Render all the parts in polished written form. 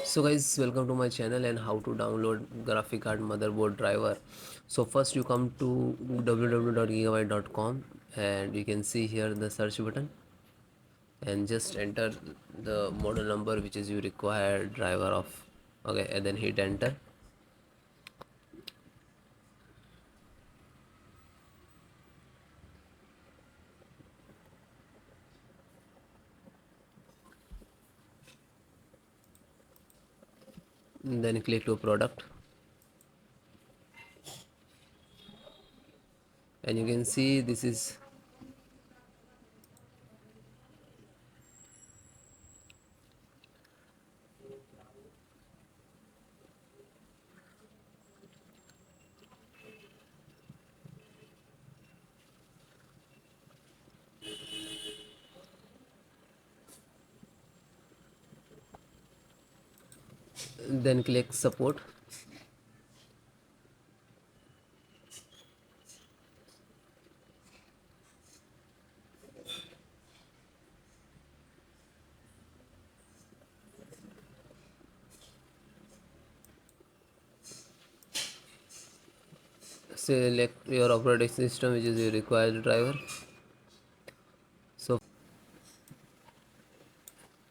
So guys, welcome to my channel and how to download graphic card motherboard driver. So first you come to www.gigabyte.com and you can see here the search button and just enter the model number which is you require driver of. Okay, and then hit enter. Then click to product and you can see this is then click support. Select your operating system which is your required driver. So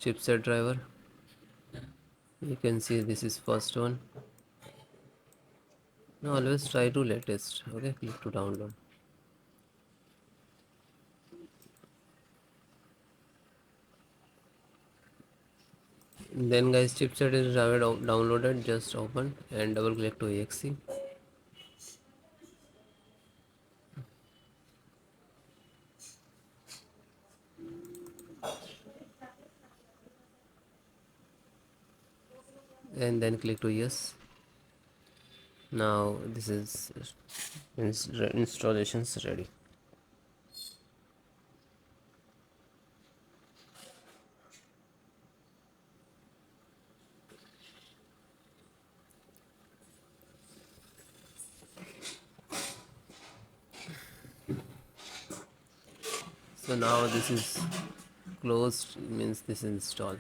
chipset driver, you can see this is first one. Now always try to latest. Okay, click to download. Then guys, chipset is downloaded. Just open and double click to exe. And then click to yes. Now this is installations ready. So now this is closed, means this is installed.